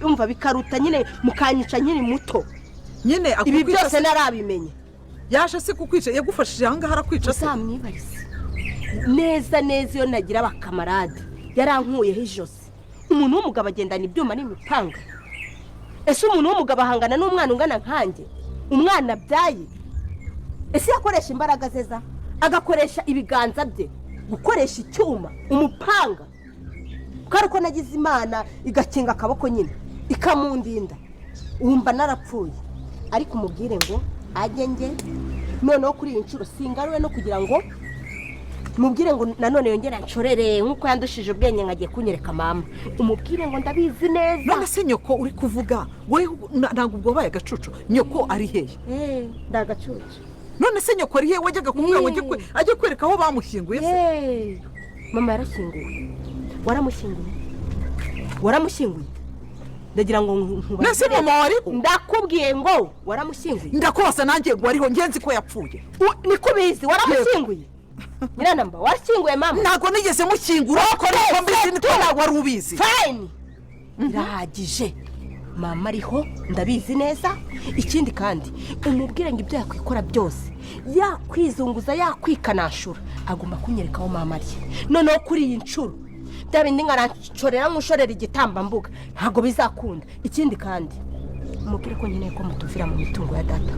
umva bikaruta nyine mukanyica nkiri muto nyine ibi byose narabimenye yaje se kukwica yagufashije ahangaha arakwica se samwibarize neza iyo nagira abakamarade yarankuyeho ijosi umuntu w'umugabo agendana ibyuma n'imipanga ese umuntu w'umugabo ahangana n'umwana ungana nkanjye umwana abyaye ese yakoresha imbaraga ze agakoresha ibiganza bye gukoresha icyuma umupanga kuko nagize imana igakinga akaboko nyine ikamundinda wumva narapfuye ariko umubwire ngo agenge noneho kuri iyi nshuro singaruwe no kugira ngo mubwire ngo nanone yongera nshorere nkuko yandushije ubwenge ngagiye kunyereka mama umubwire ngo ndabizi neza none se nyoko uri kuvuga wowe ntabwo ubwo baye agacucu nyoko ari hehe ndagacucu none se nyoko ari hehe wajyaga kumubwira ngo ajye kwereka aho bamushyinguye se mama yarashyinguwe waramushyinguye ndagira ngo nase mama wari ndakubwiye ngo waramushyinguye ndakubasa nanjye ngo wariho ngenzi ko yapfuye niko bizi waramushyinguye Nyiranamba washyinguye mama ntabwo nigeze mushyingura ko niko mbizi niko ntabwo wari ubizi fine irahagije mama ariho ndabizi neza ikindi kandi umubwire ngo ibyo yakwikora byose yakwizunguza yakwikanashura agomba kunyereka aho mama ari noneho kuri iyi nshuro bya bindi nkaranshorera nkushorera igitambambuga ntabwo bizakunda ikindi kandi umubwire ko nkeneye ko mutuvira mu mitungo ya data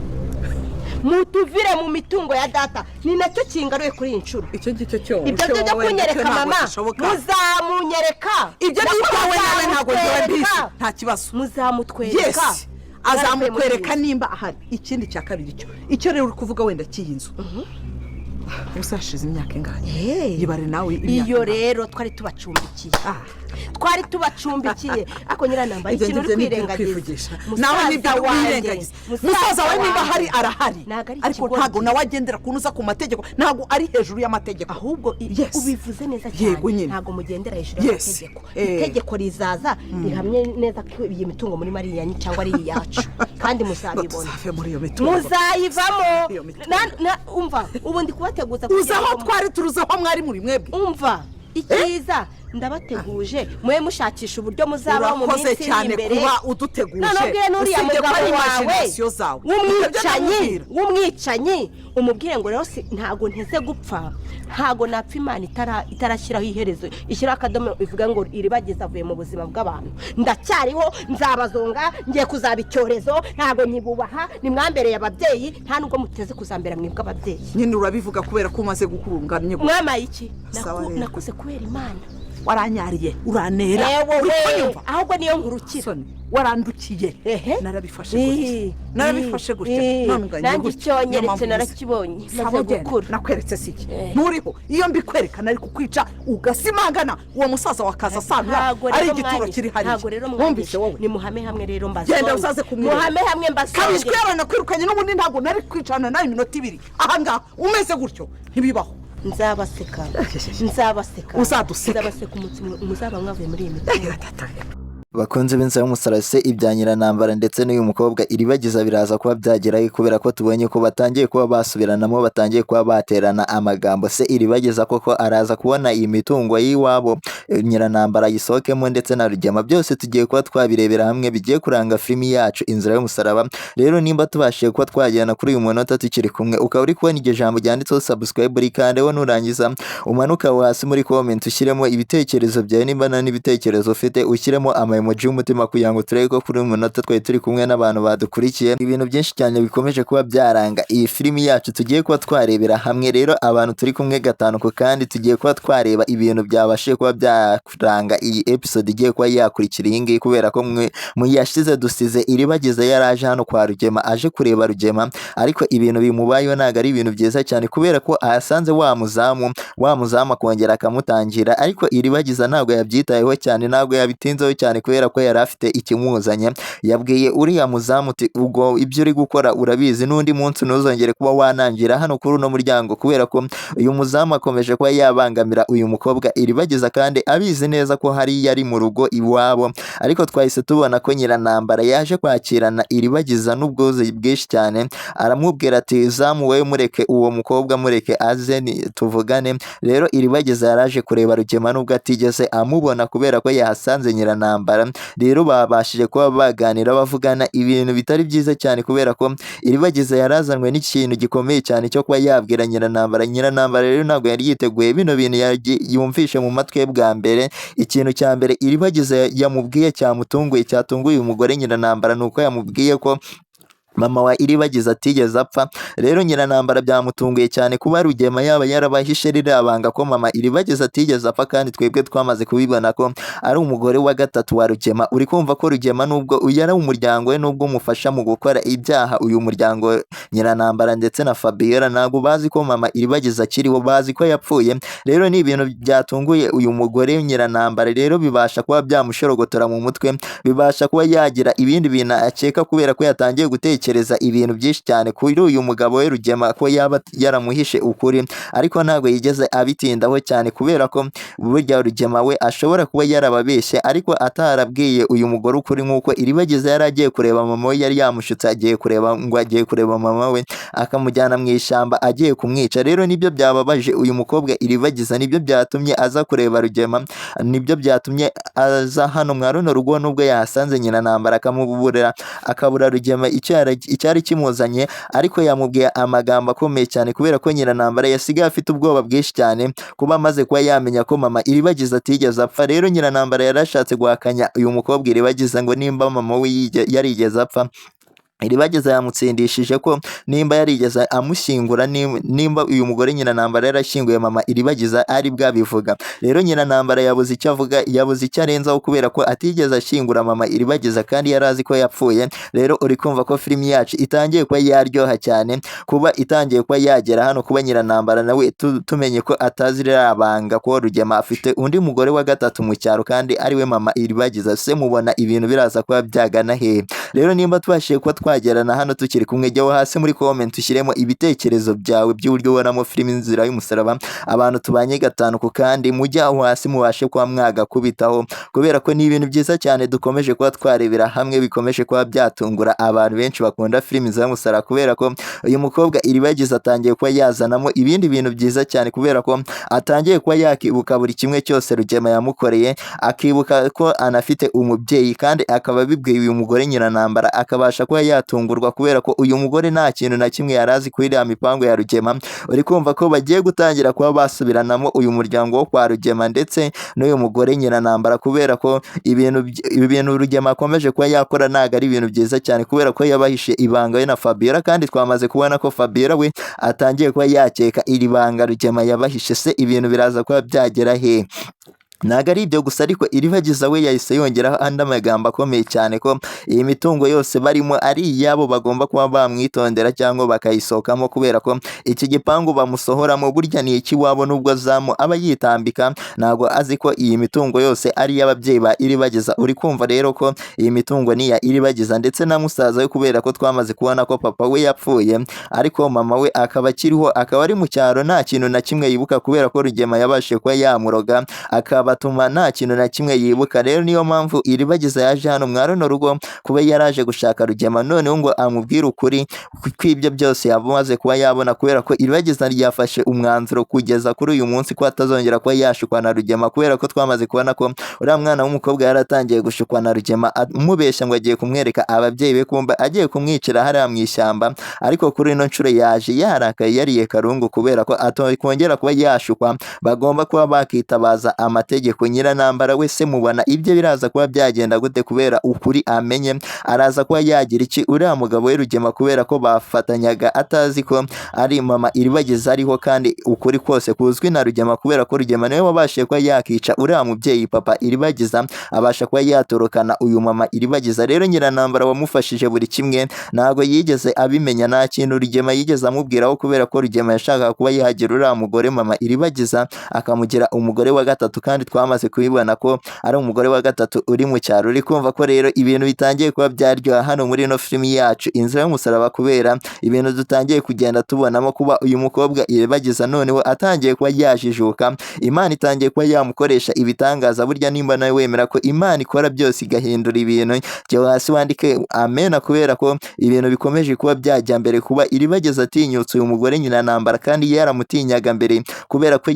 mutuvire mu mitungo ya data ni nacyo kingaruye kuri iyi nshuro icyo ngicyo cyo ibyo byo kunyereka mama muzamunyereka ibyo n'ibyawe nawe ntabwo ngewe mbizi nta kibazo muzamutwereka azamutwereka nimba ahari ikindi cya kabiri icyo rero uri kuvuga wenda cy'iyi nzu usashize imyaka ingahe yibare nawe iyo rero twari tubacumbikiye ako Nyiranamba ikintu uri kwirengagiza nawe nibyo wirengagiza musaza wawe niba hari arahari ariko ntabwo nawe agendera kunuza ku mategeko ntabwo ari hejuru y'amategeko ahubwo ubivuze neza cyane ntabwo mugendera hejuru y'amategeko itegeko rizaza rihamye neza ko iyi mitungo muri mariya cyangwa ari iyacu kandi muzabibona muzayivamo umva ubundi kubateguza uzaho twari turuzaho mwari muri mwebwe umva ikiza ndabateguje mwe mushakisha uburyo muzaba mu minsi iri imbere kuba uduteguje nanobwiye n'uriya mugabo wawe w'umwicanyi umubwiye ngo rero ntago nteze gupfa ntago napfa imana itarashyiraho iherezo ishyiraho akadomo ivuga ngo iribagiza avuye mu buzima bw'abantu ndacyariho nzabazonga ngiye kuzaba icyorezo ntago nyibubaha nimwambereye ababyeyi nta nubwo muteze kuzambera mwebwe ababyeyi nyine urabivuga kubera ko umaze gukurunganya mwamaye iki nakuze kubera imana waranyariye uranera ahubwo niyo nkurukira warandukiye narabifashe gutya nanjye icyonyeretse narakibonye maze gukura nakweretse siki nturiho iyo mbikwerekana ari kukwica ugasimangana uwo musaza wakaza asanga ari igituro kiri hariya wumvise wowe ni muhame hamwe rero mbasonge genda uzaze kumwira muhame hamwe mbasonge kabishwe yaranakwirukanye n'ubundi ntabwo nari kwicana nawe iminota 2 ahangaha umeze gutyo ntibibaho nzabaseka uzaduseka nzabaseka muzaba mwavuye muri iyi mitungo bakunze b'inzira y'umusarase ibya Nyiranambara ndetse n'uyu mukobwa iribagiza biraza kuba byageraho kubera ko tubonye ko batangiye kuba basubiranamo batangiye kuba baterana amagambo se iribagiza koko araza kubona iyi mitungo y'iwabo Nyiranambara yisohokemo ndetse na Rugema byose tugiye kuba twabirebera hamwe bigiye kuranga filimi yacu Inzira y'umusaraba rero nimba tubashiye kuba twajyana kuri uyu munota tukiri kumwe ukaba uri kubona iryo jambo ryanditseho subscribe rikandeho nurangiza umanuka hasi muri comment ushyiremo ibitekerezo byawe nimba n'ibitekerezo ufite ushyiremo emoji y'umutima kugira ngo turebe ko kuri uyu munota twari turi kumwe n'abantu badukurikiye ibintu byinshi cyane bikomeje kuba byaranga iyi filimi yacu tugiye kuba twarebera hamwe rero abantu turi kumwe gatanu ku kandi tugiye kuba twareba ibintu byabashije kuba byaranga iyi episode igiye kuba yakurikira iyi ngiyi kubera ko mu yashize dusize iribagiza yaraje hano kwa Rugema aje kureba Rugema ariko ibintu bimubayeho ntabwo ari ibintu byiza cyane kubera ko ahasanze wa muzamu akongera akamutangira ariko iribagiza ntabwo yabyitayeho cyane ntabwo yabitinzeho cyane kubera ko yari afite ikimuzanye yabwiye uriya muzamu uti ubwo ibyo uri gukora urabizi n'undi munsi ntuzongere kuba wanangira hano kuri uno muryango kubera ko uyu muzamu akomeje kuba yabangamira uyu mukobwa iribagiza kandi abizi neza ko hari yari mu rugo iwabo ariko twahise tubona ko Nyiranambara yaje kwakirana iribagiza n'ubwozi bwinshi cyane aramubwira ati zamu we mureke uwo mukobwa mureke aze tuvugane rero iribagiza yaraje kureba Rugema nubwo atigeze amubona kubera ko yahasanze Nyiranambara nyiranambara rero babashije kuba baganira bavugana ibintu bitari byiza cyane kubera ko iribagiza yarazanwe n'ikintu gikomeye cyane cyo kuba yabwira nyiranambara rero ntabwo yari yiteguye bino bintu yumvishe mu matwi ye bwa mbere. Ikintu cya mbere iribagiza yamubwiye cyatunguye umugore nyiranambara ni uko yamubwiye ko mama wa iribagiza atigeze apfa. Rero nyiranambara byamutunguye cyane kuba Rugema yaba yarabahishe ririya banga ko mama iribagiza atigeze apfa, kandi twebwe twamaze kubibona ko ari umugore wa gatatu wa Rugema. Uri kumva ko Rugema nubwo yari umuryango we nubwo umufasha mu gukora ibyaha, uyu muryango nyiranambara ndetse na Fabiola ntabwo bazi ko mama iribagiza akiriho, bazi ko yapfuye. Rero ni ibintu byatunguye uyu mugore nyiranambara, rero bibasha kuba byamushorogotora mu mutwe, bibasha kuba yagira ibindi bintu akeka kubera ko yatangiye gutekereza ibintu byinshi cyane kuri uyu mugabo we Rugema ko yaba yaramuhishe ukuri, ariko ntabwo yigeze abitindaho cyane kubera ko burya Rugema we ashobora kuba yarababeshye ariko atarabwiye uyu mugore ukuri, nk'uko iribagiza yari agiye kureba mama we, yari yamushutse agiye kureba mama we akamujyana mu ishyamba agiye kumwica. Rero nibyo byababaje uyu mukobwa iribagiza, nibyo byatumye aza kureba Rugema, nibyo byatumye aza hano mwa runo rugo, nubwo yahasanze nyiranambara akabura Rugema icyari kimuzanye, ariko yamubwiye amagambo akomeye cyane kubera ko nyiranambara yasigaye afite ubwoba bwinshi cyane kuba amaze kuba yamenya ko mama iribagiza atigeze apfa. Rero nyiranambara yarashatse guhakanya uyu mukobwa iribagiza ngo nimba mama we yarigeze apfa, iribagiza yamutsindishije ko nimba yarigeze amushyingura, nimba uyu mugore nyiranambara yarashyinguye mama iribagiza ari bwabivuga. Rero nyiranambara yabuze icyo avuga, yabuze icyo arenzaho kubera ko atigeze ashyingura mama iribagiza kandi yari azi ko yapfuye. Rero uri kumva ko filimi yacu itangiye kuba yaryoha cyane, kuba itangiye kuba yagera hano, kuba nyiranambara nawe tumenye ko atazi banga ko Rugema afite undi mugore wa gatatu mu cyaro kandi ariwe mama iribagiza. Se mubona ibintu biraza kuba byagana hehe? Rero nimba tubashije kuba twagerana hano tukiri kumwe, jyaho hasi muri comment ushyiremo ibitekerezo byawe by'uburyo ubonamo filimi Inzira y'Umusaraba. Abantu tubanye gatanu ku kandi mujya aho hasi mubashe kuba mwagakubitaho, kubera ko ni ibintu byiza cyane dukomeje kuba twarebera hamwe, bikomeje kuba byatungura abantu benshi bakunda filimi Inzira y'Umusaraba, kubera ko uyu mukobwa iribagiza atangiye kuba yazanamo ibindi bintu byiza cyane, kubera ko atangiye kuba yakibuka buri kimwe cyose Rugema yamukoreye, akibuka ko anafite umubyeyi kandi akaba bibwiye uyu mugore nyiranambara, akabasha kuba yatungurwa kubera ko uyu mugore nta kintu na kimwe yarazi kuri iriya mipango ya Rugema. Uri kumva ko bagiye gutangira kuba basubiranamo uyu muryango wo kwa Rugema ndetse n'uyu mugore nyiranambara, kubera ko ibintu Rugema akomeje kuba yakora ntabwo ari ibintu byiza cyane, kubera ko yabahishe ibanga we na Fabiola, kandi twamaze kubona ko Fabiola we atangiye kuba yakeka iri banga Rugema yabahishe. Se ibintu biraza kuba byagera he? Ntabwo ari ibyo gusa ariko iribagiza we yahise yongeraho andi magambo akomeye cyane ko iyi mitungo yose barimo ari iyabo, bagomba kuba bamwitondera cyangwa bakayisohokamo, kubera ko iki gipangu bamusohoramo burya ni ikiwabo, nubwo zamu aba yitambika ntabwo azi ko iyi mitungo yose ari iy'ababyeyi ba iribagiza. Uri kumva rero ko iyi mitungo ni iya iribagiza ndetse na musaza we, kubera ko twamaze kubona ko papa we yapfuye ariko mama we akaba akiriho, akaba ari mu cyaro nta kintu na kimwe yibuka, kubera ko Rugema yabashije kuba yamuroga akabatuma nta kintu na kimwe yibuka. Rero niyo mpamvu iribagiza yaje hano mwa runo rugo kuba yaraje gushaka Rugema, noneho ngo amubwire ukuri kw'ibyo byose yamaze kuba yabona, kubera ko iribagiza ryafashe umwanzuro kugeza kuri uyu munsi ko atazongera kuba yashukwa na Rugema, kubera ko twamaze kubona ko uriya mwana w'umukobwa yaratangiye gushukwa na Rugema, amubeshya ngo agiye kumwereka ababyeyi be, kumba agiye kumwicira hariya mu ishyamba. Ariko kuri ino nshuro yaje yarakaye yariye karungu, kubera ko atongera kuba yashukwa, bagomba kuba bakitabaza amategeko. Nyiranambara we se mubona ibyo biraza kuba byagenda gute? Kubera ukuri amenye araza kuba yagira iki uriya mugabo we Rugema, kubera ko bafatanyaga atazi ko ari mama iribagiza ariho, kandi ukuri kose kuzwi na Rugema, kubera ko Rugema niwe wabashije kuba yakica uriya mubyeyi papa iribagiza, abasha kuba yatorokana uyu mama iribagiza. Rero Nyiranambara wamufashije buri kimwe ntabwo yigeze abimenya, nta kintu Rugema yigeze amubwiraho, kubera ko Rugema yashakaga kuba yagira uriya mugore mama iribagiza akamugira umugore wa gatatu, kandi twamaze kubibona ko ari umugore wa gatatu uri mu cyaro. Uri kumva ko rero ibintu bitangiye kuba byaryoha hano muri ino filimi yacu Inzira y'Umusaraba, kubera ibintu dutangiye kugenda tubonamo, kuba uyu mukobwa iribagiza noneho atangiye kuba yajijuka, Imana itangiye kuba yamukoresha ibitangaza. Burya nimba nawe wemera ko Imana ikora byose igahindura ibintu, jya hasi wandike amena, kubera ko ibintu bikomeje kuba byajya mbere, kuba iribagiza atinyutse uyu mugore Nyiranambara kandi yaramutinyaga mbere, kubera ko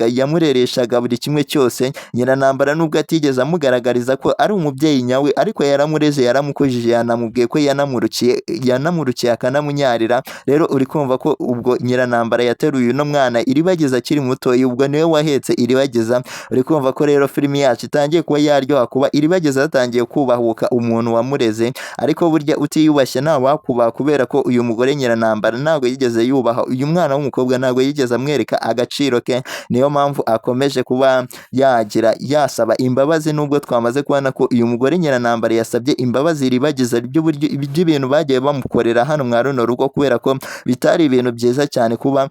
yamurereshaga buri kimwe cyose byose Nyiranambara nubwo atigeze amugaragariza ko ari umubyeyi nyawe ariko yaramureze yaramukujije yanamubwiye ko yanamurukiye akanamunyarira rero uri kumva ko ubwo Nyiranambara yateruye uno mwana Iribagiza akiri muto ubwo niwe wahetse Iribagiza uri kumva ko rero filimi yacu itangiye kuba yaryoha kuba Iribagiza yatangiye kubahuka umuntu wamureze ariko burya utiyubashye nta wakubaha kubera ko uyu mugore Nyiranambara ntabwo yigeze yubaha uyu mwana w'umukobwa ntabwo yigeze amwereka agaciro ke niyo mpamvu akomeje kuba yasaba imbabazi nubwo twamaze kubona ko uyu mugore Nyiranambara yasabye imbabazi Iribagiza by'ibintu bagiye bamukorera hano mwa runo rugo kubera ko bitari ibintu byiza cyane kuba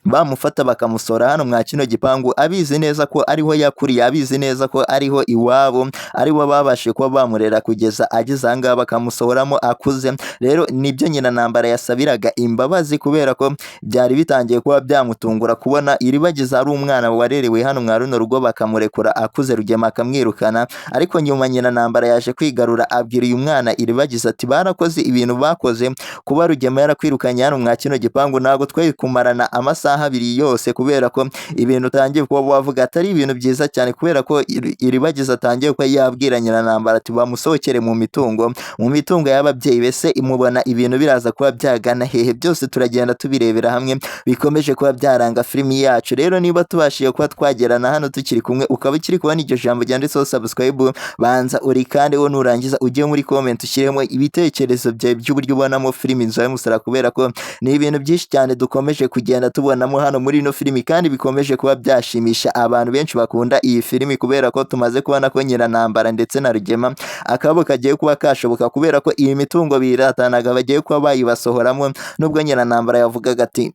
bamufata bakamusora hano mwa kino gipangu abizi neza ko ariho yakuriye abizi neza ko ariho iwabo aribo babashe kuba bamurera kugeza ageze ahangaha bakamusohoramo akuze rero nibyo Nyiranambara yasabiraga imbabazi kubera ko byari bitangiye kuba byamutungura kubona Iribagiza ari umwana warerewe hano mwa runo rugo bakamurekura akuze Rugema akamwirukana ariko nyuma Nyiranambara yaje kwigarura abwira uyu mwana Iribagiza ati barakoze ibintu bakoze kuba Rugema yarakwirukanye hano mwa kino gipangu ntabwo twari kumarana amasaha abiri yose kubera ko ibintu utangiye kuba wavuga atari ibintu byiza cyane kubera ko Iribagiza atangiye kuba yabwira Nyiranambara ati bamusohokere mu mitungo y'ababyeyi bese imubona ibintu biraza kuba byagana hehe byose turagenda tubirebera hamwe bikomeje kuba byaranga filimi yacu rero niba tubashiye kuba twagerana hano tukiri kumwe ukaba ukiri kubona iryo jambo ryanditseho subscribe banza uri kandi wo nurangiza ujye muri comment ushyiremo ibitekerezo byawe by'uburyo ubonamo filimi Inzu y'Umusara kubera ko ni ibintu byinshi cyane dukomeje kugenda tubona hano muri ino filimi kandi bikomeje kuba byashimisha abantu benshi bakunda iyi filimi kubera ko tumaze kubona ko Nyiranambara ndetse na Rugema akabo kagiye kuba kashoboka kubera ko iyi mitungo biratanaga bagiye kuba bayibasohoramo nubwo Nyiranambara yavugaga ati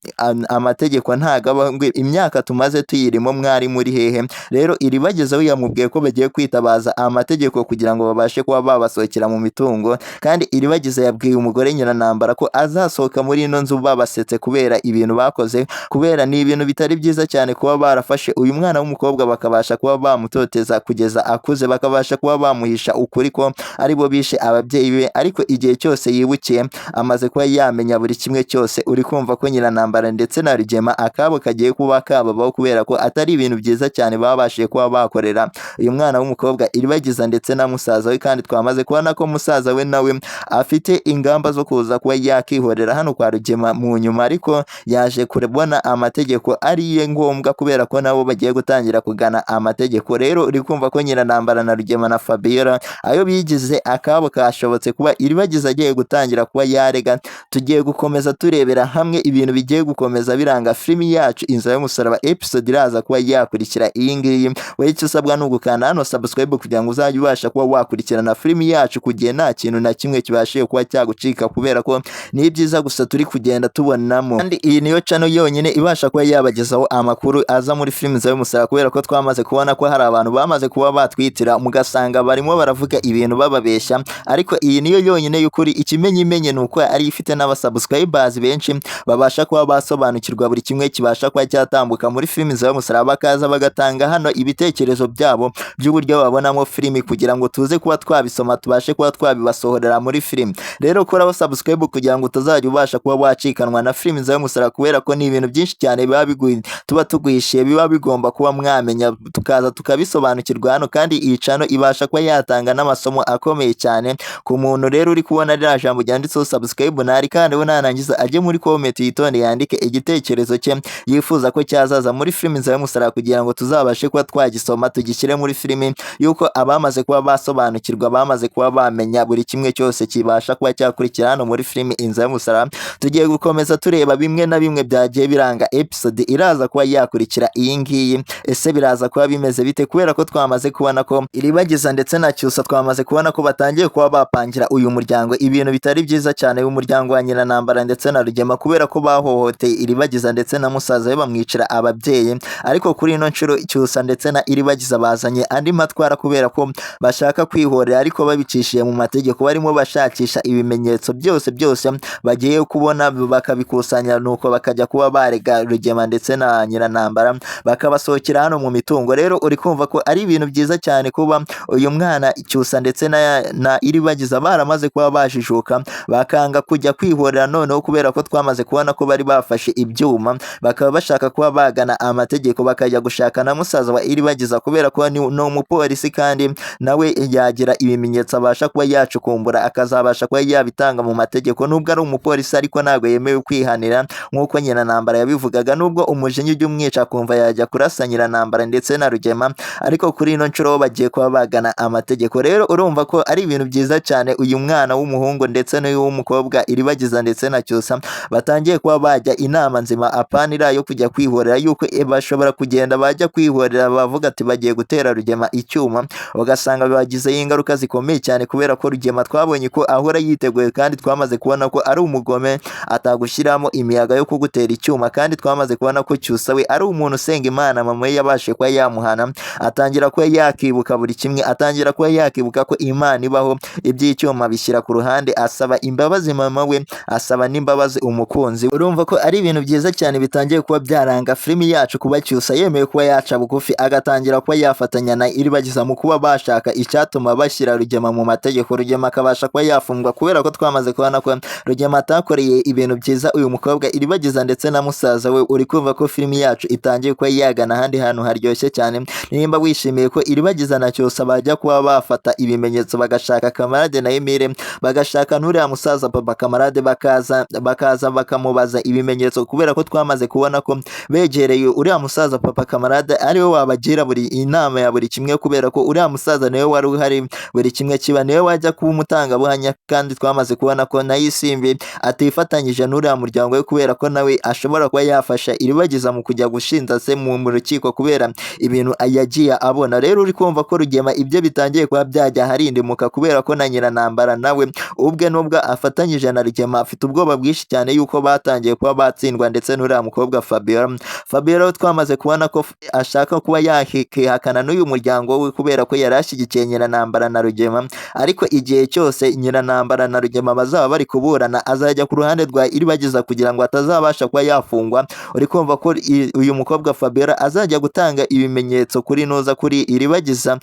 amategeko ntagaba imyaka tumaze tuyirimo mwari muri hehe rero Iribagiza we yamubwiye ko bagiye kwitabaza amategeko kugira ngo babashe kuba babasohokera mu mitungo kandi Iribagiza yabwiye umugore Nyiranambara ko azasohoka muri ino nzu babasetse kubera ibintu bakoze kubera ni ibintu bitari byiza cyane kuba barafashe uyu mwana w'umukobwa bakabasha kuba bamutoteza kugeza akuze bakabasha kuba bamuhisha ukuri ko aribo bishe ababyeyi be ariko igihe cyose yibukiye amaze kuba yamenya buri kimwe cyose uri kumva ko Nyiranambara ndetse na Rugema akabo kagiye kuba kababaho kubera ko atari ibintu byiza cyane babashije kuba bakorera uyu mwana w'umukobwa Iribagiza ndetse na musaza we kandi twamaze kubona ko musaza we nawe afite ingamba zo kuza kuba yakihorera hano kwa Rugema mu nyuma ariko yaje kubona amategeko ariye ngombwa kubera ko nabo bagiye gutangira kugana amategeko rero uri kumva ko Nyiranambara na Rugema na Fabiola ayo bigize akabo kashobotse kuba Iribagiza agiye gutangira kuba yarega tugiye gukomeza turebera hamwe ibintu bigiye gukomeza biranga filimi yacu Inzu y'Umusaraba episode iraza kuba yakurikira iyi ngiyi wowe icyo usabwa ni ugukanda hano subscribe kugira ngo uzajye ubasha kuba wakurikirana filimi yacu kugiye nta kintu na kimwe kibashiye kuba cyagucika kubera ko ni byiza gusa turi kugenda tubonamo kandi iyi niyo channel yonyine ibasha kuba yabagezaho amakuru aza muri filimi Inzu y'Umusaraba kubera ko twamaze kubona ko hari abantu bamaze kuba batwitira mugasanga barimo baravuga ibintu bababeshya ariko iyi niyo yonyine y'ukuri ikimenyimenye nuko ari ifite n'abasubscribers benshi babasha kuba basobanukirwa buri kimwe kibasha kuba cyatambuka muri filimi Inzu y'Umusaraba bakaza bagatanga hano ibitekerezo byabo by'uburyo babonamo filimi kugira ngo tuze kuba twabisoma tubashe kuba twabibasohorera muri filimi rero koraho subscribe kugira ngo utazajya ubasha kuba wacikanwa na filimi Inzu y'Umusaraba kubera ko ni ibintu byinshi cyane biba tuba tuguhishiye biba bigomba kuba mwamenya tukaza tukabisobanukirwa hano kandi iyi channel ibasha kuba yatanga n'amasomo akomeye cyane ku muntu rero uri kubona rya jambo ryanditseho subscribe nari kandi we narangiza ajye muri comment yitonde yandike igitekerezo cye yifuza ko cyazaza muri filimi Inzu y'Umusaraba kugira ngo tuzabashe kuba twagisoma tugishyire muri filimi yuko abamaze kuba basobanukirwa bamaze kuba bamenya buri kimwe cyose kibasha kuba cyakurikira hano muri filimi Inzu y'Umusaraba tugiye gukomeza tureba bimwe na bimwe byagiye biranga episode iraza kuba yakurikira iyi ngiyi ese biraza kuba bimeze bite kubera ko twamaze kubona ko Iribagiza ndetse na Cyusa twamaze kubona ko batangiye kuba bapangira uyu muryango ibintu bitari byiza cyane w'umuryango wa Nyiranambara ndetse na Rugema kubera ko bahohoteye Iribagiza ndetse na musaza we bamwicira ababyeyi ariko kuri ino nshuro Cyusa ndetse na Iribagiza bazanye andi matwara kubera ko bashaka kwihorera ariko babicishije mu mategeko barimo bashakisha ibimenyetso byose bagiye kubona bakabikusanya nuko bakajya kuba bakarega Rugema ndetse na Nyiranambara bakabasohokera hano mu mitungo. Rero uri kumva ko ari ibintu byiza cyane kuba uyu mwana Cyusa ndetse na Iribagiza baramaze kuba bajijuka bakanga kujya kwihorera noneho kubera ko twamaze kubona ko bari bafashe ibyuma bakaba bashaka kuba bagana amategeko bakajya gushaka na musaza wa Iribagiza kubera ko ni umupolisi kandi nawe yagira ibimenyetso abasha kuba yacukumbura akazabasha kuba yabitanga mu mategeko. Nubwo ari umupolisi ariko ntabwo yemewe kwihanira nk'uko Nyiranambara yabivugaga, nubwo umujinya ujya umwica kumva yajya kurasa Nyiranambara ndetse na Rugema, ariko kuri ino nshuro bagiye kuba bagana amategeko. Rero urumva ko ari ibintu byiza cyane uyu mwana w'umuhungu ndetse n'uw'umukobwa Iribagiza ndetse na Cyusa batangiye kuba bajya inama nzima apanira yo kujya kwihorera, yuko bashobora kugenda bajya kwihorera bavuga ati bagiye gutera Rugema icyuma ugasanga bibagizeho ingaruka zikomeye cyane kubera ko Rugema twabonye ko ahora yiteguye kandi twamaze kubona ko ari umugome atagushyiramo imiyaga yo kugutera icyuma, kandi twamaze kubona ko Cyusa we ari umuntu usenga Imana mama we yabashe kuba yamuhana atangira kuba yakibuka buri kimwe, atangira kuba yakibuka ko Imana ibaho, iby'icyuma bishyira ku ruhande, asaba imbabazi mama we, asaba n'imbabazi umukunzi. Urumva ko ari ibintu byiza cyane bitangiye kuba byaranga filimi yacu kuba Cyusa yemeye kuba yaca bugufi agatangira kuba yafatanya na Iribagiza mu kuba bashaka icyatuma bashyira Rugema mu mategeko, Rugema akabasha kuba yafungwa kubera ko twamaze kubona ko Rugema atakoreye ibintu byiza uyu mukobwa Iribagiza ndetse na musaza we. Uri kumva ko filimi yacu itangiye kuba yagana ahandi hantu haryoshye cyane. Nimba wishimiye ko Iribagiza na Cyusa bajya kuba bafata ibimenyetso bagashaka Kamarade na Emile, bagashaka n'uriya musaza papa Kamarade, bakaza bakamubaza ibimenyetso kubera ko twamaze kubona ko begereye uriya musaza papa Kamarade ariwe wabagira buri inama ya buri kimwe, kubera ko uriya musaza niwe wari uhari buri kimwe kiba, niwe wajya kuba umutangabuhamya, kandi twamaze kubona ko na Isimbi atifatanyije n'uriya muryango we kubera ko nawe ashobora kuba yafasha Iribagiza mu kujya gushinja se mu rukiko kubera ibintu yagiye abona. Rero uri kumva ko Rugema ibyo bitangiye kuba byajya harindimuka kubera ko na Nyiranambara nawe ubwe nubwo afatanyije na Rugema afite ubwoba bwinshi cyane yuko batangiye kuba batsindwa ndetse n'uriya mukobwa Fabiola twamaze kubona ko ashaka kuba yakihakana n'uyu muryango we kubera ko yari ashyigikiye Nyiranambara na Rugema, ariko igihe cyose Nyiranambara na Rugema bazaba bari kuburana azajya ku ruhande rwa Iribagiza kugira ngo atazabasha kuba yafungwa. Uri kumva ko uyu mukobwa Fabiola azajya gutanga ibimenyetso kuri Iribagiza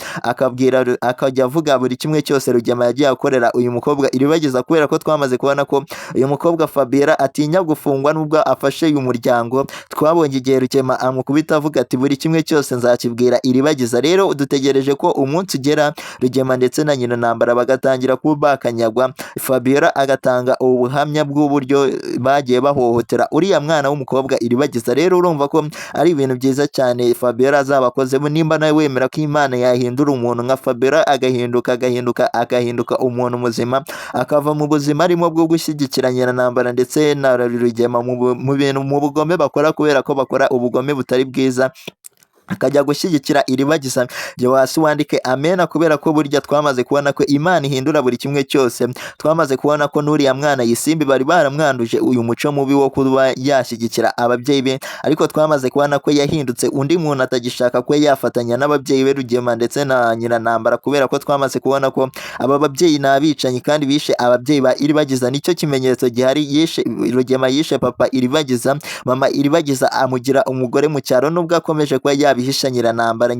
akajya avuga buri kimwe cyose Rugema yagiye akorera uyu mukobwa Iribagiza, kubera ko twamaze kubona ko uyu mukobwa Fabiola atinya gufungwa nubwo afashe uyu muryango. Twabonye igihe Rugema amukubita avuga ati buri kimwe cyose nzakibwira Iribagiza. Rero dutegereje ko umunsi ugera Rugema ndetse na Nyiranambara bagatangira kuba bakanyagwa, Fabiola agatanga ubuhamya bw'uburyo bagiye bahohotera uriya mwana w'umukobwa Iribagiza. Rero urumva ko ari ibintu byiza cyane Fabiola azabakozemo, nimba nawe wemera ko Imana yahindura umuntu nka Fabiola agahinduka umuntu muzima, akava mu buzima arimo bwo gushyigikira Nyiranambara ndetse na Rugema mu bugome bakora kubera ko bakora ubugome butari bwiza, akajya gushyigikira Iribagiza. Jya hasi wandike amena, kubera ko burya twamaze kubona ko Imana ihindura buri kimwe cyose. Twamaze kubona ko n'uriya mwana Isimbi bari baramwanduje uyu muco mubi wo kuba yashyigikira ababyeyi be, ariko twamaze kubona ko yahindutse undi muntu atagishaka ko yafatanya n'ababyeyi be Rugema ndetse na Nyiranambara, kubera ko twamaze kubona ko aba babyeyi ni abicanyi kandi bishe ababyeyi ba Iribagiza. Nicyo kimenyetso gihari, Rugema yishe papa Iribagiza, mama Iribagiza amugira umugore mu cyaro, nubwo akomeje kuba yabihisha Nyiranambara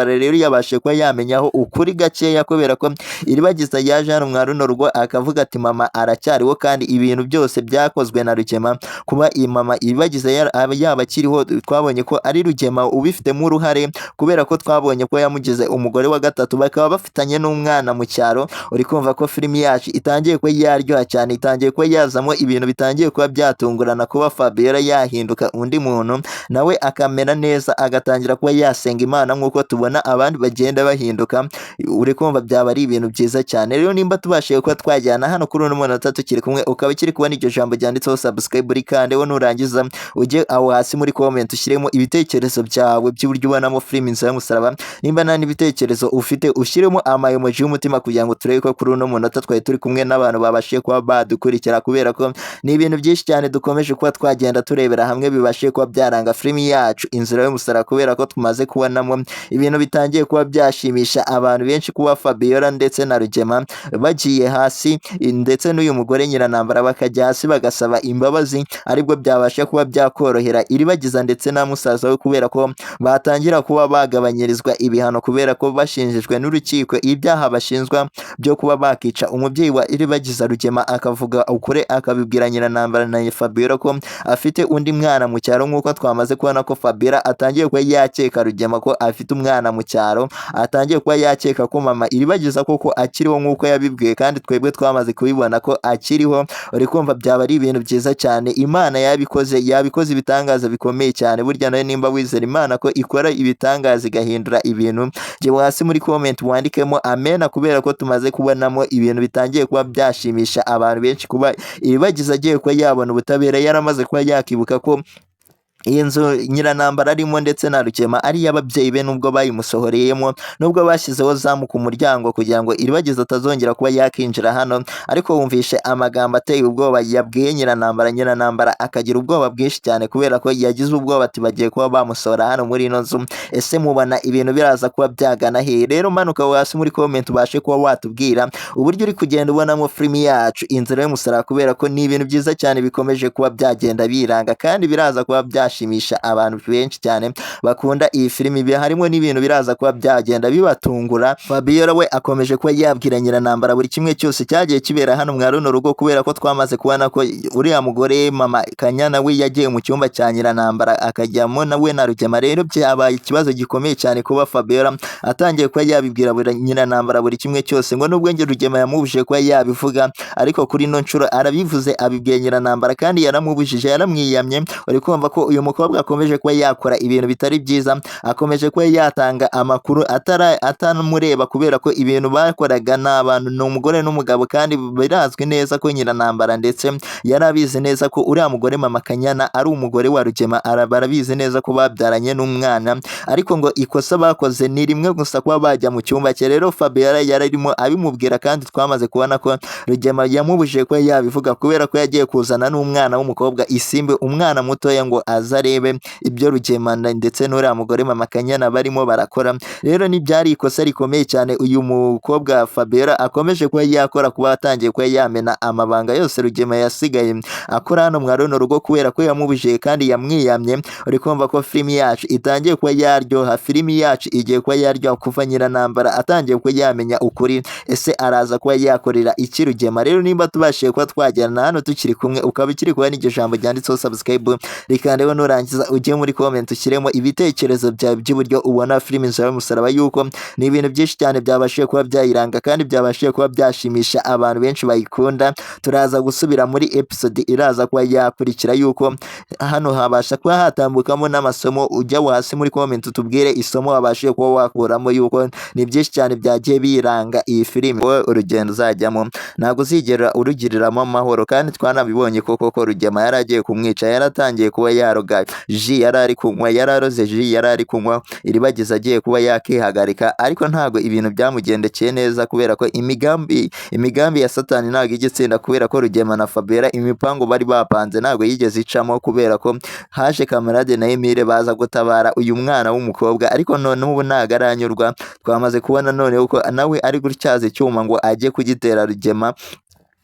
rero yabashe kuba yamenyaho ukuri gakeya, kubera ko Iribagiza yaje hano mwa runo rugo akavuga ati mama aracyariho, kandi ibintu byose byakozwe na Rugema. Kuba iyi mama Iribagiza yaba akiriho twabonye ko ari Rugema ubifitemo uruhare, kubera ko twabonye ko yamugize umugore wa gatatu, bakaba bafitanye n'umwana mu cyaro. Uri kumva ko filimi yacu itangiye kuba yaryoha cyane, itangiye kuba yazamo ibintu bitangiye kuba byatungurana, kuba Fabiola yahinduka undi muntu nawe akamera neza agatangira kuba yasenga Imana nk'uko tubona abandi bagenda bahinduka. Uri kumva byaba ari ibintu byiza cyane. Rero nimba tubashije kuba twajyana hano kuri uno munota tukiri kumwe, ukaba kiri kubona iryo jambo ryanditseho subscribe rikandeho, nurangiza ujye aho hasi muri comment ushyiremo ibitekerezo byawe by'uburyo ubonamo filimi Inzira y'Umusaraba. Nimba nta n'ibitekerezo ufite ushyiremo amayomoji y'umutima kugira ngo turebe ko kuri uno munota twari turi kumwe n'abantu babashije kuba badukurikira, kubera ko ni ibintu byinshi cyane dukomeje kuba twagenda turebera hamwe bibashije kuba byaranga filimi yacu Inzira y'Umusaraba, kubera ko tumaze kubonamo ibintu bitangiye kuba byashimisha abantu benshi kuba Fabiola ndetse na Rugema bagiye hasi ndetse n'uyu mugore Nyiranambara bakajya hasi bagasaba imbabazi aribwo byabasha kuba byakorohera Iribagiza ndetse na musaza we kubera ko batangira kuba bagabanyirizwa ibihano kubera ko bashinjijwe n'urukiko ibyaha bashinzwa byo kuba bakica umubyeyi wa Iribagiza Rugema akavuga ukuri akabibwira Nyiranambara na Fabiola ko afite undi mwana mu cyaro nk'uko twamaze kubona ko Fabiola atangiye kuba yakeka Rugema ko afite umwana mu cyaro atangiye kuba yakeka ko mama Iribagiza koko akiriho nk'uko yabibwiye kandi twebwe twamaze kubibona ko akiriho uri kumva byaba ari ibintu byiza cyane Imana yabikoze ibitangaza bikomeye cyane burya nawe nimba wizera Imana ko ikora ibitangaza igahindura ibintu je hasi muri comment wandikemo amena kubera ko tumaze kubonamo ibintu bitangiye kuba byashimisha abantu benshi kuba Iribagiza agiye kuba yabona ubutabera yaramaze kuba yakibuka ko iyi nzu Nyiranambara arimo ndetse na Rugema ari y'ababyeyi be nubwo bayimusohoreyemo nubwo bashyizeho zamu ku muryango kugira ngo Iribagiza atazongera kuba yakinjira hano ariko wumvishe amagambo ateye ubwoba yabwiye Nyiranambara akagira ubwoba bwinshi cyane kubera ko yagize ubwoba ati bagiye kuba bamusohora hano muri ino nzu ese mubona ibintu biraza kuba byagana he rero manuka hasi muri comment ubashe kuba watubwira uburyo uri kugenda ubonamo filimi yacu Inzira y'Umusaraba kubera ko ni ibintu byiza cyane bikomeje kuba byagenda biranga kandi biraza kuba byashimisha abantu benshi cyane bakunda iyi filimi harimo n'ibintu biraza kuba byagenda bibatungura Fabiola we akomeje kuba yabwira Nyiranambara buri kimwe cyose cyagiye kibera hano mwa runo rugo kubera ko twamaze kubona ko uriya mugore mama Kanyana we yagiye mu cyumba cya Nyiranambara akajyamo nawe na Rugema rero byabaye ikibazo gikomeye cyane kuba Fabiola atangiye kuba yabibwira Nyiranambara buri kimwe cyose ngo nubwo nge Rugema yamubujije kuba yabivuga ariko kuri no nshuro arabivuze abibwiye Nyiranambara kandi yaramubujije yaramwiyamye uri kumva ko uyu mukobwa akomeje kuba yakora ibintu bitari byiza akomeje kuba yatanga amakuru atanamureba kubera ko ibintu bakoraga n'abantu n'umugore n'umugabo kandi birazwi neza ko Nyiranambara ndetse yarabizi neza ko uriya mugore mama Kanyana ari umugore wa Rugema barabizi neza ko babyaranye n'umwana ariko ngo ikosa bakoze ni rimwe gusa kuba bajya mu cyumba cye rero Fabiola yararimo abimubwira kandi twamaze kubona ko Rugema yamubujije ko yabivuga kubera ko yagiye kuzana n'umwana w'umukobwa Isimbi umwana mutoya ngo azarebe ibyo Rugema ndetse n'uriya mugore mama Kanyana barimo barakora rero nibyari ikosa rikomeye cyane uyu mukobwa Fabiola akomeje kuba yakora kuba atangiye kuba yamena amabanga yose Rugema yasigaye akora hano mwa runo rugo kubera ko yamubujije kandi yamwiyamye uri kumva ko filimi yacu itangiye kuba yaryoha filimi yacu igiye kuba yaryoha kuva Nyiranambara atangiye kuba yamenya ukuri ese araza kuba yakorera iki Rugema rero nimba tubashije kuba twajyana hano tukiri kumwe ukaba ukiri kuba n'iryo jambo ryanditseho subscribe rikandeho nurangiza ujye muri comment ushyiremo ibitekerezo byawe by'uburyo ubona filimi Inzira y'Umusaraba yuko ni ibintu byinshi cyane byabashije kuba byayiranga kandi byabashije kuba byashimisha abantu benshi bayikunda turaza gusubira muri episode iraza kuba yakurikira yuko hano habasha kuba hatambukamo n'amasomo ujya hasi muri comment utubwire isomo wabashije kuba wakuramo yuko ni byinshi cyane byagiye biranga iyi filimi wowe urugendo uzajyamo ntabwo uzigera urugiriramo amahoro kandi twanabibonye koko Rugema yaragiye kumwica yaratangiye kuba yaroga ji yarari kunywa yararoze ji yarari kunywa Iribagiza agiye kuba yakihagarika ariko ntago ibintu byamugendekeye neza kubera ko imigambi ya Satani ntago igitsinda kubera ko Rugema na Fabiola imipango bari bapanze ntago yigeze icamo kubera ko haje kamarade na Emile baza gutabara uyu mwana w'umukobwa ariko none ubu ntago aranyurwa twamaze kubona none uko nawe ari gutyaza icyuma ngo ajye kugitera Rugema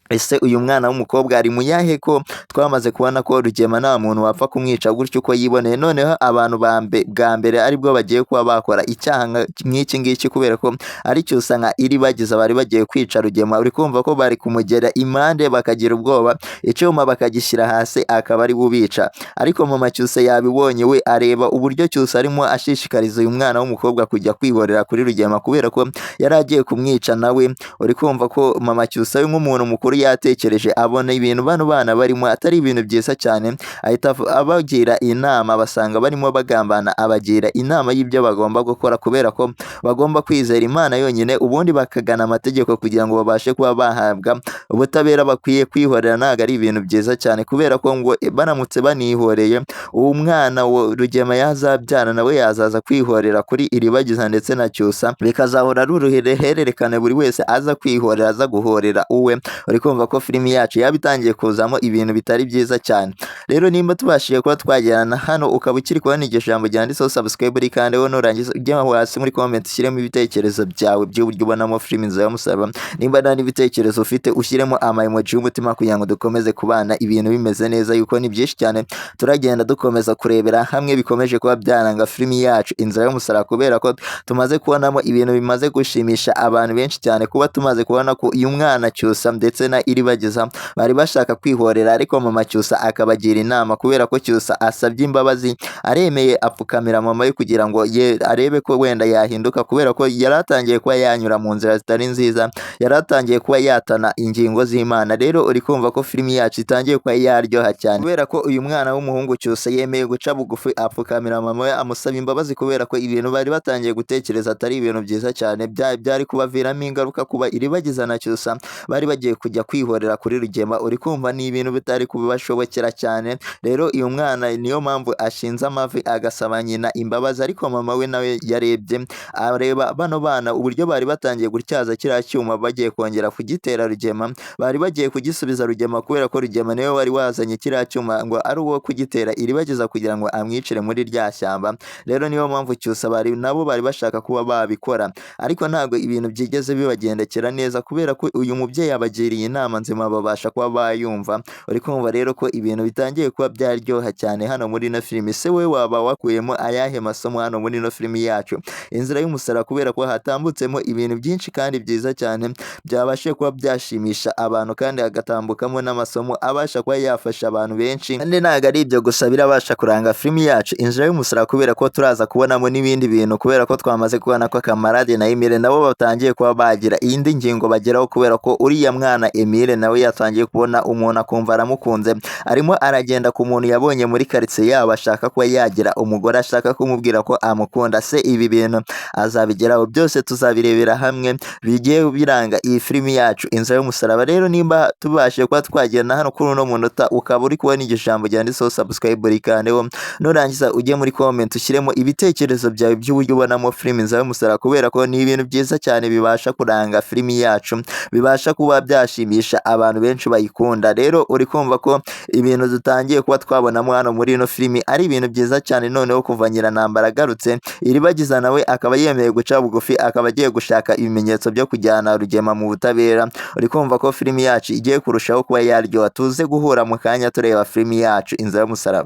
ese uyu mwana w'umukobwa ari muyahe ko twamaze kubona ko Rugema nta muntu wapfa kumwica gutyo uko yiboneye noneho abantu bwa mbere aribwo bagiye kuba bakora icyaha nk'iki ngiki kubera ko ari cyo usanga Iribagiza bari bagiye kwica Rugema uri kumva ko bari kumugera impande bakagira ubwoba icyuma bakagishyira hasi akaba ari bubica ariko mama Cyusa yabibonye we areba uburyo Cyusa arimo ashishikariza uyu mwana w'umukobwa kujya kwihorera kuri Rugema kubera ko yari agiye kumwica nawe uri kumva ko mama Cyusa we nk'umuntu mukuru yatekereje abona ibintu bano bana barimo atari ibintu byiza cyane ahita abagira inama basanga barimo bagambana abagira inama y'ibyo bagomba gukora kubera ko bagomba kwizera Imana yonyine ubundi bakagana amategeko kugira ngo babashe kuba bahabwa ubutabera bakwiye kwihorera ntago ari ibintu byiza cyane kubera ko ngo baramutse banihoreye uwo mwana Rugema yazabyana nawe yazaza kwihorera kuri Iribagiza ndetse na Cyusa bikazahora ari uruhererekane buri wese aza kwihorera aza guhorera uwe uri kumva ko filimi yacu yaba itangiye kuzamo ibintu bitari byiza cyane. Rero nimba tubashije kuba twagerana hano ukaba ukiri kubona iryo jambo ryanditseho subscribe kandi wowe nurangiza ujye hasi muri comment ushyiremo ibitekerezo byawe by'uburyo ubonamo filimi Inzira y'umusaraba. Nimba nta n'ibitekerezo ufite ushyiremo emoji y'umutima kugira ngo dukomeze kubana ibintu bimeze neza, yuko ni byinshi cyane turagenda dukomeza kurebera hamwe bikomeje kuba byananga filimi yacu Inzira y'umusaraba, kubera ko tumaze kubonamo ibintu bimaze gushimisha abantu benshi cyane. Kuba tumaze kubona ko uyu mwana Cyusa ndetse na Iribagiza bari bashaka kwihorera, ariko mama Cyusa akabagira inama, kubera ko Cyusa asabye imbabazi aremeye apfukamira mama we kugira ngo arebe ko wenda yahinduka, kubera ko yaratangiye kuba yanyura mu nzira zitari nziza, yaratangiye kuba yatana ingingo z'Imana. Rero uri kumva ko filimi yacu itangiye kuba yaryoha cyane, kubera ko uyu mwana w'umuhungu Cyusa yemeye guca bugufi apfukamira mama we amusaba imbabazi, kubera ko ibintu bari batangiye gutekereza atari ibintu byiza cyane, byari kubaviramo ingaruka. Kuba Iribagiza na Cyusa bari bagiye kujya kwihorera kuri Rugema, uri kumva ni ibintu bitari kubibashobokera cyane. Rero uyu mwana niyo mpamvu ashinze amavi agasaba nyina imbabazi, ariko mama we nawe yarebye areba bano bana uburyo bari batangiye gutyaza kiriya cyuma bagiye kongera kugitera Rugema, bari bagiye kugisubiza Rugema, kubera ko Rugema niwe wari wazanye kiriya cyuma ngo ari uwo kugitera Iribagiza kugira ngo amwicire muri rya shyamba. Rero niyo mpamvu Cyusa nabo bari bashaka kuba babikora, ariko ntabwo ibintu byigeze bibagendekera neza, kubera ko uyu mubyeyi abagiriye inama nzima babasha kuba bayumva. Uri kumva rero ko ibintu bitangiye kuba byaryoha cyane hano muri ino filimi. Se we waba wakuyemo ayahe masomo hano muri ino filimi yacu Inzira y'umusaraba, kubera ko hatambutsemo ibintu byinshi kandi byiza cyane byabashe kuba byashimisha abantu, kandi hagatambukamo n'amasomo abasha kuba yafasha abantu benshi. Kandi ntabwo ari ibyo gusa birabasha kuranga filimi yacu Inzira y'umusaraba, kubera ko turaza kubonamo n'ibindi bintu, kubera ko twamaze kubona ko Kamarade na Emile nabo batangiye kuba bagira iyindi ngingo bageraho, kubera ko uriya mwana Emile nawe yatangiye kubona umuntu akumva aramukunze, arimo aragenda ku muntu yabonye muri karitsiye yabo ashaka kuba yagira umugore, ashaka kumubwira ko amukunda. Se ibi bintu azabigeraho? Byose tuzabirebera hamwe bigiye biranga iyi filimi yacu Inzira y'umusaraba. Rero nimba tubashije kuba twagenda hano kuri uno munota ukaba uri kubona iryo jambo ryanditseho subscribe kandeho, nurangiza ujye muri comment ushyiremo ibitekerezo byawe by'uburyo ubonamo filimi Inzira y'umusaraba, kubera ko ni ibintu byiza cyane bibasha kuranga filimi yacu, bibasha kuba byashimisha abantu benshi bayikunda. Rero uri kumva ko ibintu dutangiye kuba twabonamo hano muri ino filimi ari ibintu byiza cyane. Noneho kuva Nyiranambara agarutse, Iribagiza nawe akaba yemeye guca bugufi, akaba agiye gushaka ibimenyetso byo kujyana Rugema mu butabera. Uri kumva ko filimi yacu igiye kurushaho kuba yaryoha. Tuze guhura mu kanya tureba filimi yacu Inzira y'umusaraba.